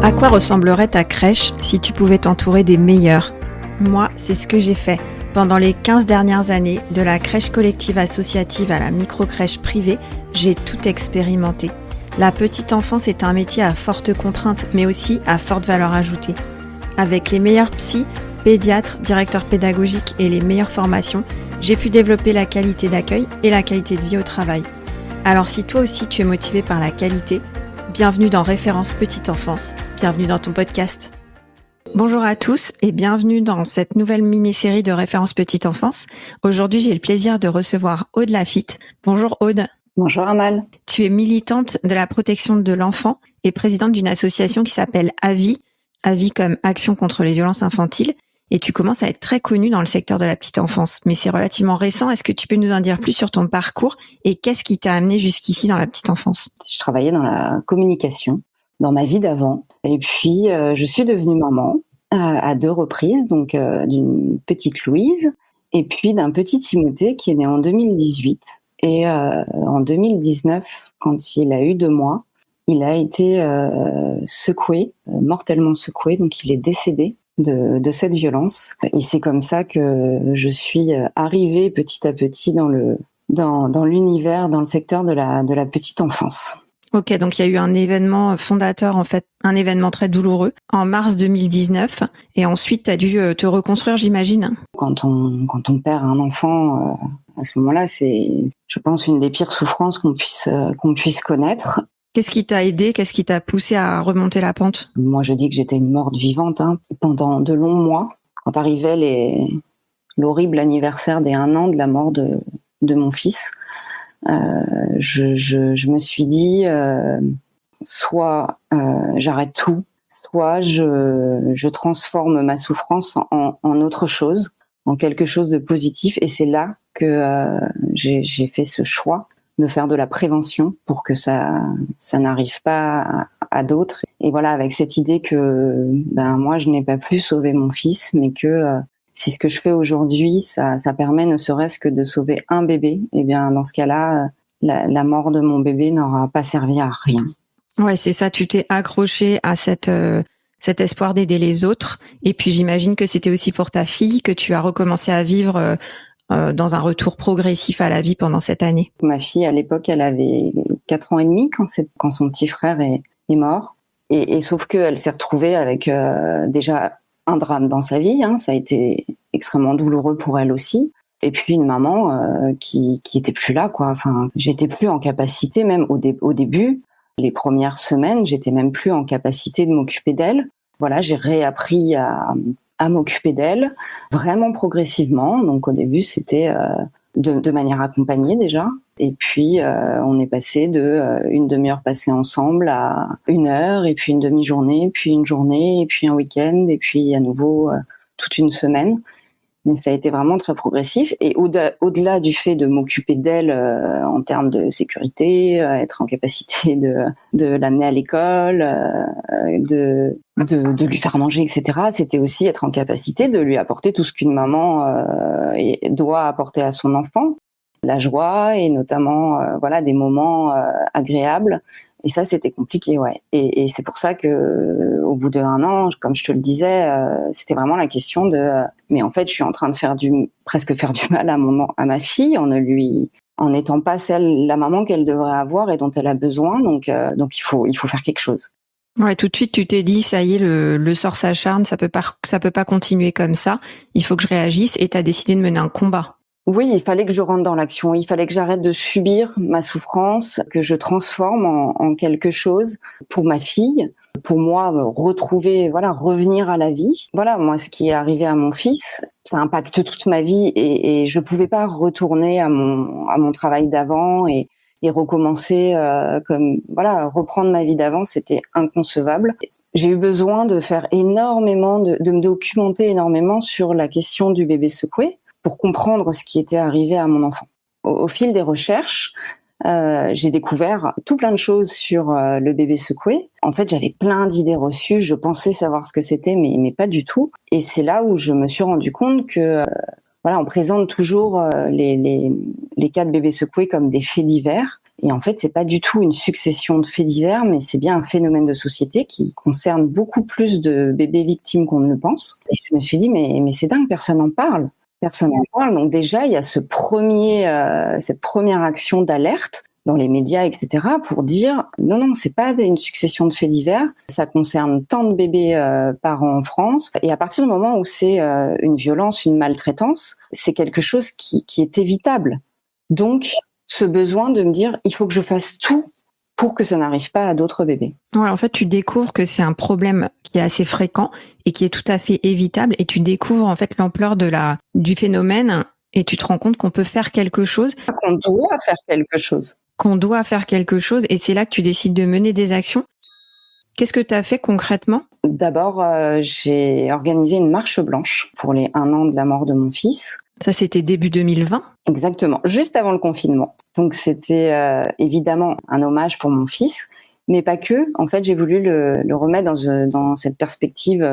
À quoi ressemblerait ta crèche si tu pouvais t'entourer des meilleurs ? Moi, c'est ce que j'ai fait. Pendant les 15 dernières années, de la crèche collective associative à la micro-crèche privée, j'ai tout expérimenté. La petite enfance est un métier à forte contrainte, mais aussi à forte valeur ajoutée. Avec les meilleurs psys, pédiatres, directeurs pédagogiques et les meilleures formations, j'ai pu développer la qualité d'accueil et la qualité de vie au travail. Alors si toi aussi tu es motivé par la qualité, bienvenue dans Référence Petite Enfance, bienvenue dans ton podcast. Bonjour à tous et bienvenue dans cette nouvelle mini-série de Référence Petite Enfance. Aujourd'hui, j'ai le plaisir de recevoir Aude Lafitte. Bonjour Aude. Bonjour Amal. Tu es militante de la protection de l'enfant et présidente d'une association qui s'appelle AVI, AVI comme Action contre les violences infantiles. Et tu commences à être très connue dans le secteur de la petite enfance, mais c'est relativement récent. Est-ce que tu peux nous en dire plus sur ton parcours et qu'est-ce qui t'a amené jusqu'ici dans la petite enfance ? Je travaillais dans la communication dans ma vie d'avant. Et puis, je suis devenue maman à 2 reprises, donc d'une petite Louise et puis d'un petit Timothée qui est né en 2018. Et en 2019, quand il a eu 2 mois, il a été secoué, mortellement secoué, donc il est décédé de cette violence. Et c'est comme ça que je suis arrivée petit à petit dans l'univers, dans le secteur de la petite enfance. Ok, donc il y a eu un événement fondateur, en fait, un événement très douloureux, en mars 2019, et ensuite tu as dû te reconstruire, j'imagine. Quand on perd un enfant, à ce moment-là, c'est, je pense, une des pires souffrances qu'on puisse connaître. Qu'est-ce qui t'a aidé ? Qu'est-ce qui t'a poussé à remonter la pente ? Moi, je dis que j'étais une morte vivante pendant de longs mois. Quand arrivait l'horrible anniversaire des 1 an de la mort de mon fils, je me suis dit soit j'arrête tout, soit je transforme ma souffrance en autre chose, en quelque chose de positif. Et c'est là que j'ai fait ce choix de faire de la prévention pour que ça n'arrive pas à d'autres. Et voilà, avec cette idée que moi je n'ai pas pu sauver mon fils, mais que si ce que je fais aujourd'hui, ça permet ne serait-ce que de sauver un bébé, et bien dans ce cas-là, la mort de mon bébé n'aura pas servi à rien. Ouais, c'est ça, tu t'es accroché à cet espoir d'aider les autres. Et puis j'imagine que c'était aussi pour ta fille que tu as recommencé à vivre dans un retour progressif à la vie pendant cette année. Ma fille, à l'époque, elle avait 4 ans et demi quand son petit frère est mort. Et sauf qu'elle s'est retrouvée avec déjà un drame dans sa vie. Ça a été extrêmement douloureux pour elle aussi. Et puis une maman qui était plus là, quoi. Enfin, j'étais plus en capacité, même au début, les premières semaines, j'étais même plus en capacité de m'occuper d'elle. Voilà, j'ai réappris à m'occuper d'elle, vraiment progressivement. Donc au début, c'était de manière accompagnée déjà. Et puis on est passé de une demi-heure passée ensemble à 1 heure, et puis une demi-journée, puis une journée, et puis un week-end, et puis à nouveau toute une semaine. Mais ça a été vraiment très progressif. Et au-delà du fait de m'occuper d'elle en termes de sécurité, être en capacité de l'amener à l'école, de lui faire manger, etc., c'était aussi être en capacité de lui apporter tout ce qu'une maman doit apporter à son enfant. La joie et notamment des moments agréables. Et ça, c'était compliqué, ouais. Et c'est pour ça que au bout d'1 an, comme je te le disais, c'était vraiment la question de mais en fait, je suis en train de presque faire du mal à ma fille en n'étant pas la maman qu'elle devrait avoir et dont elle a besoin. Donc il faut faire quelque chose. Ouais, tout de suite, tu t'es dit, ça y est, le sort s'acharne, ça peut pas continuer comme ça. Il faut que je réagisse, et t'as décidé de mener un combat. Oui, il fallait que je rentre dans l'action. Il fallait que j'arrête de subir ma souffrance, que je transforme en quelque chose pour ma fille, pour moi revenir à la vie. Voilà, moi, ce qui est arrivé à mon fils, ça impacte toute ma vie et je pouvais pas retourner à mon travail d'avant et recommencer reprendre ma vie d'avant, c'était inconcevable. J'ai eu besoin de faire énormément, de me documenter énormément sur la question du bébé secoué, pour comprendre ce qui était arrivé à mon enfant. Au fil des recherches, j'ai découvert tout plein de choses sur le bébé secoué. En fait, j'avais plein d'idées reçues, je pensais savoir ce que c'était, mais pas du tout. Et c'est là où je me suis rendu compte que on présente toujours les cas de bébés secoués comme des faits divers. Et en fait, c'est pas du tout une succession de faits divers, mais c'est bien un phénomène de société qui concerne beaucoup plus de bébés victimes qu'on ne le pense. Et je me suis dit, mais c'est dingue, personne n'en parle. Personne n'en parle. Donc déjà, il y a cette première action d'alerte dans les médias, etc., pour dire non, c'est pas une succession de faits divers, ça concerne tant de bébés par an en France, et à partir du moment où c'est une violence, une maltraitance, c'est quelque chose qui est évitable. Donc, ce besoin de me dire, il faut que je fasse tout pour que ça n'arrive pas à d'autres bébés. Ouais, en fait, tu découvres que c'est un problème qui est assez fréquent et qui est tout à fait évitable, et tu découvres en fait l'ampleur du phénomène, et tu te rends compte qu'on peut faire quelque chose. Qu'on doit faire quelque chose. Et c'est là que tu décides de mener des actions. Qu'est-ce que tu as fait concrètement ? D'abord, j'ai organisé une marche blanche pour les 1 an de la mort de mon fils. Ça, c'était début 2020 ? Exactement, juste avant le confinement. Donc c'était évidemment un hommage pour mon fils, mais pas que. En fait, j'ai voulu le remettre dans cette perspective,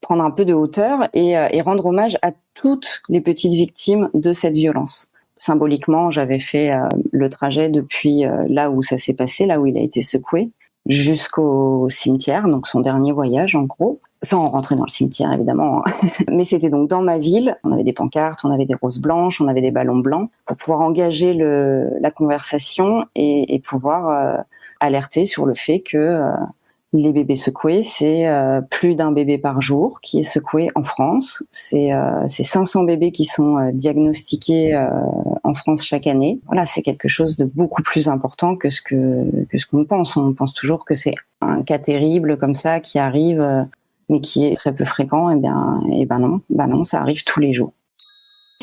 prendre un peu de hauteur et rendre hommage à toutes les petites victimes de cette violence. Symboliquement, j'avais fait le trajet depuis là où ça s'est passé, là où il a été secoué, jusqu'au cimetière, donc son dernier voyage en gros, sans rentrer dans le cimetière évidemment. Mais c'était donc dans ma ville, on avait des pancartes, on avait des roses blanches, on avait des ballons blancs, pour pouvoir engager la conversation et pouvoir alerter sur le fait que les bébés secoués, c'est plus d'un bébé par jour qui est secoué en France. C'est 500 bébés qui sont diagnostiqués en France chaque année. Voilà, c'est quelque chose de beaucoup plus important que ce qu'on pense. On pense toujours que c'est un cas terrible comme ça qui arrive, mais qui est très peu fréquent. Et ben non, ça arrive tous les jours.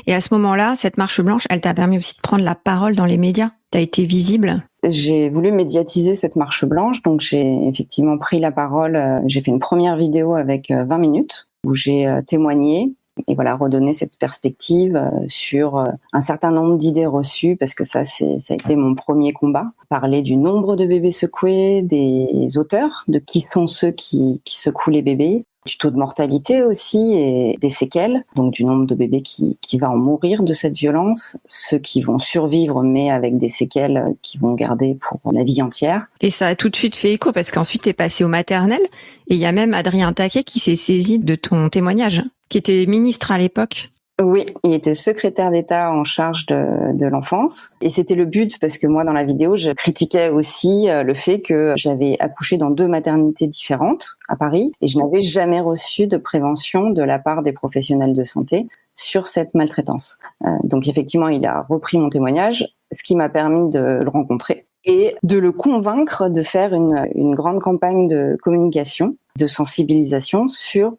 Et à ce moment-là, cette marche blanche, elle t'a permis aussi de prendre la parole dans les médias. T'as été visible. J'ai voulu médiatiser cette marche blanche, donc j'ai effectivement pris la parole. J'ai fait une première vidéo avec 20 minutes où j'ai témoigné et voilà, redonné cette perspective sur un certain nombre d'idées reçues, parce que ça a été mon premier combat. Parler du nombre de bébés secoués, des auteurs, de qui sont ceux qui secouent les bébés, du taux de mortalité aussi et des séquelles, donc du nombre de bébés qui va en mourir de cette violence, ceux qui vont survivre mais avec des séquelles qui vont garder pour la vie entière. Et ça a tout de suite fait écho, parce qu'ensuite t'es passé au maternel, et il y a même Adrien Taquet qui s'est saisi de ton témoignage, qui était ministre à l'époque. Oui, il était secrétaire d'État en charge de l'enfance. Et c'était le but, parce que moi, dans la vidéo, je critiquais aussi le fait que j'avais accouché dans 2 maternités différentes à Paris et je n'avais jamais reçu de prévention de la part des professionnels de santé sur cette maltraitance. Donc effectivement, il a repris mon témoignage, ce qui m'a permis de le rencontrer et de le convaincre de faire une grande campagne de communication, de sensibilisation sur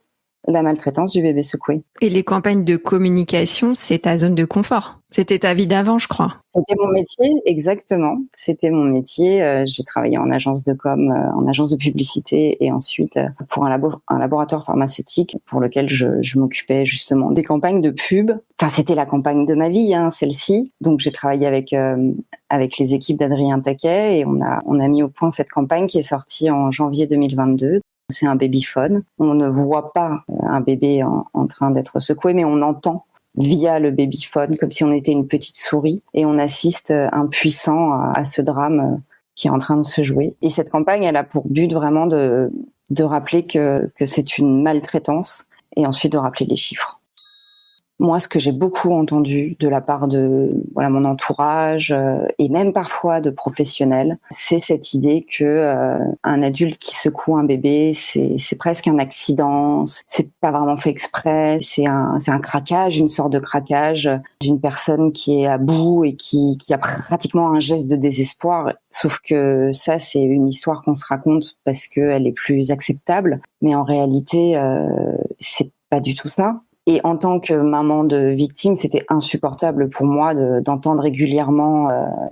la maltraitance du bébé secoué. Et les campagnes de communication, c'est ta zone de confort. C'était ta vie d'avant, je crois. C'était mon métier, exactement. C'était mon métier. J'ai travaillé en agence de com, en agence de publicité et ensuite pour un laboratoire pharmaceutique pour lequel je m'occupais justement des campagnes de pub. Enfin, c'était la campagne de ma vie, celle-ci. Donc, j'ai travaillé avec les équipes d'Adrien Taquet et on a mis au point cette campagne qui est sortie en janvier 2022. C'est un babyphone. On ne voit pas un bébé en train d'être secoué, mais on entend via le babyphone, comme si on était une petite souris, et on assiste impuissant à ce drame qui est en train de se jouer. Et cette campagne, elle a pour but vraiment de rappeler que c'est une maltraitance, et ensuite de rappeler les chiffres. Moi, ce que j'ai beaucoup entendu de la part de mon entourage et même parfois de professionnels, c'est cette idée que un adulte qui secoue un bébé, c'est presque un accident, c'est pas vraiment fait exprès, c'est un craquage, une sorte de craquage d'une personne qui est à bout et qui a pratiquement un geste de désespoir. Sauf que ça, c'est une histoire qu'on se raconte parce qu'elle est plus acceptable, mais en réalité, c'est pas du tout ça. Et en tant que maman de victime, c'était insupportable pour moi d'entendre régulièrement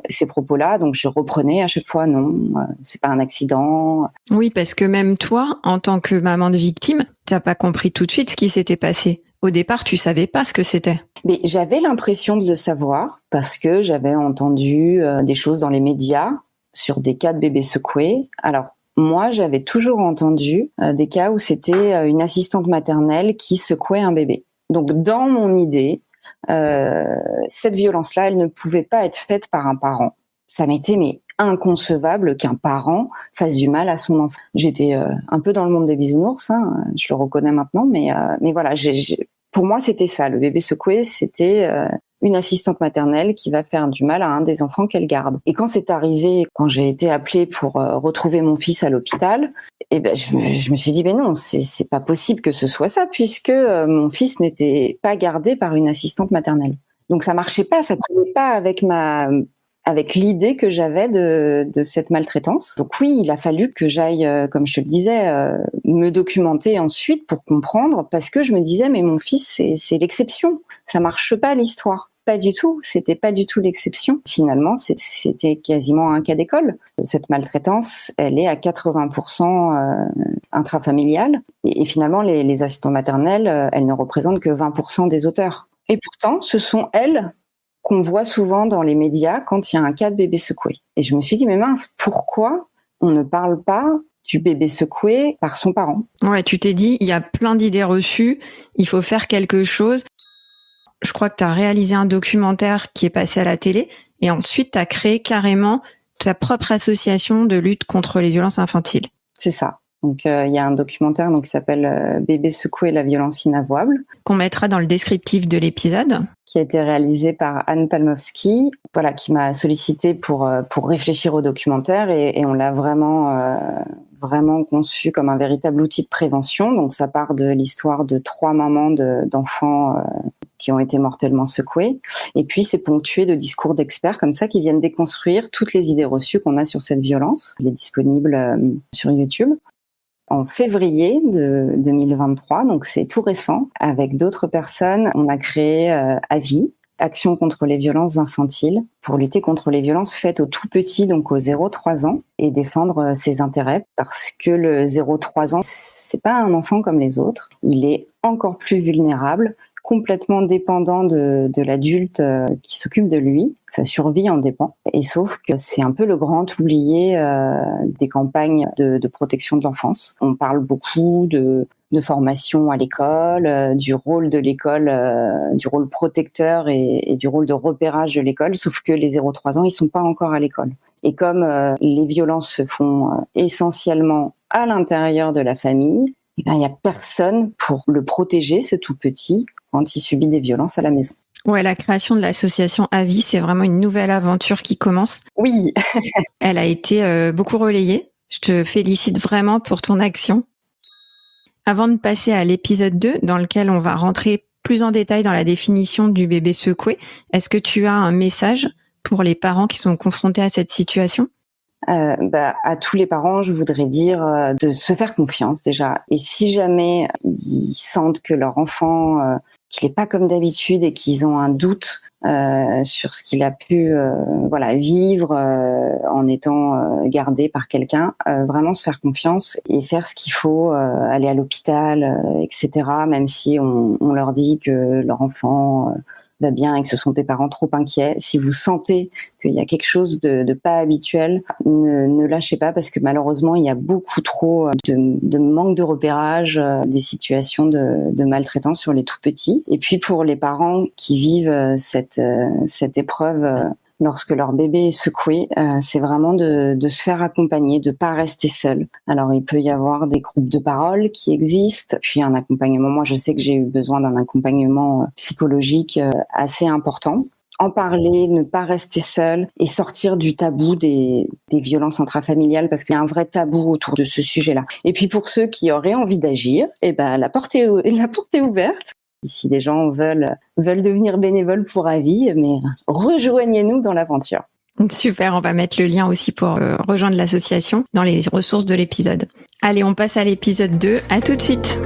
ces propos-là. Donc je reprenais à chaque fois, non, c'est pas un accident. Oui, parce que même toi, en tant que maman de victime, t'as pas compris tout de suite ce qui s'était passé. Au départ, tu savais pas ce que c'était. Mais j'avais l'impression de le savoir parce que j'avais entendu des choses dans les médias sur des cas de bébés secoués. Alors, moi, j'avais toujours entendu des cas où c'était une assistante maternelle qui secouait un bébé. Donc, dans mon idée, cette violence-là, elle ne pouvait pas être faite par un parent. Ça m'était inconcevable qu'un parent fasse du mal à son enfant. J'étais un peu dans le monde des bisounours, je le reconnais maintenant, mais voilà, pour moi c'était ça, le bébé secoué, c'était une assistante maternelle qui va faire du mal à un des enfants qu'elle garde. Et quand c'est arrivé, quand j'ai été appelée pour retrouver mon fils à l'hôpital, je me suis dit, non, c'est pas possible que ce soit ça, puisque mon fils n'était pas gardé par une assistante maternelle. Donc ça marchait pas, ça collait pas avec l'idée que j'avais de cette maltraitance. Donc oui, il a fallu que j'aille, comme je te le disais, me documenter ensuite pour comprendre, parce que je me disais, mais mon fils, c'est l'exception. Ça marche pas l'histoire. Pas du tout, c'était pas du tout l'exception. Finalement, c'était quasiment un cas d'école. Cette maltraitance, elle est à 80% intrafamiliale. Et finalement, les assistants maternels, elles ne représentent que 20% des auteurs. Et pourtant, ce sont elles qu'on voit souvent dans les médias quand il y a un cas de bébé secoué. Et je me suis dit, mais mince, pourquoi on ne parle pas du bébé secoué par son parent? Ouais, tu t'es dit, il y a plein d'idées reçues, il faut faire quelque chose. Je crois que tu as réalisé un documentaire qui est passé à la télé et ensuite tu as créé carrément ta propre association de lutte contre les violences infantiles. C'est ça. Donc il y a un documentaire qui s'appelle Bébé secoué, la violence inavouable, qu'on mettra dans le descriptif de l'épisode, qui a été réalisé par Anne Palmowski, qui m'a sollicité pour réfléchir au documentaire et on l'a vraiment conçu comme un véritable outil de prévention. Donc ça part de l'histoire de 3 mamans d'enfants qui ont été mortellement secoués. Et puis c'est ponctué de discours d'experts comme ça qui viennent déconstruire toutes les idées reçues qu'on a sur cette violence. Il est disponible sur YouTube. En février de 2023, donc c'est tout récent, avec d'autres personnes, on a créé AVI, Action contre les violences infantiles, pour lutter contre les violences faites aux tout petits, donc aux 0-3 ans, et défendre ses intérêts, parce que le 0-3 ans, c'est pas un enfant comme les autres, il est encore plus vulnérable, complètement dépendant de l'adulte qui s'occupe de lui. Sa survie en dépend. Et sauf que c'est un peu le grand oublié des campagnes de protection de l'enfance. On parle beaucoup de formation à l'école, du rôle de l'école, du rôle protecteur et du rôle de repérage de l'école, sauf que les 0-3 ans, ils sont pas encore à l'école. Et comme les violences se font essentiellement à l'intérieur de la famille, il y a personne pour le protéger, ce tout petit, quand il subit des violences à la maison. Ouais, la création de l'association AVI, c'est vraiment une nouvelle aventure qui commence. Oui. Elle a été beaucoup relayée. Je te félicite vraiment pour ton action. Avant de passer à l'épisode 2, dans lequel on va rentrer plus en détail dans la définition du bébé secoué, est-ce que tu as un message pour les parents qui sont confrontés à cette situation ? À tous les parents, je voudrais dire de se faire confiance déjà. Et si jamais ils sentent que leur enfant qu'il n'est pas comme d'habitude et qu'ils ont un doute sur ce qu'il a pu vivre en étant gardé par quelqu'un, vraiment se faire confiance et faire ce qu'il faut, aller à l'hôpital, etc. Même si on leur dit que leur enfant va bien et que ce sont des parents trop inquiets. Si vous sentez qu'il y a quelque chose de pas habituel, ne lâchez pas, parce que malheureusement il y a beaucoup trop de manque de repérage des situations de maltraitance sur les tout petits. Et puis pour les parents qui vivent cette épreuve lorsque leur bébé est secoué, c'est vraiment de se faire accompagner, de pas rester seul. Alors il peut y avoir des groupes de parole qui existent, puis un accompagnement. Moi je sais que j'ai eu besoin d'un accompagnement psychologique assez important. En parler, ne pas rester seul et sortir du tabou des violences intrafamiliales, parce qu'il y a un vrai tabou autour de ce sujet-là. Et puis pour ceux qui auraient envie d'agir, la porte est ouverte. Si des gens veulent devenir bénévoles pour AVI, mais rejoignez-nous dans l'aventure. Super, on va mettre le lien aussi pour rejoindre l'association dans les ressources de l'épisode. Allez, on passe à l'épisode 2, à tout de suite.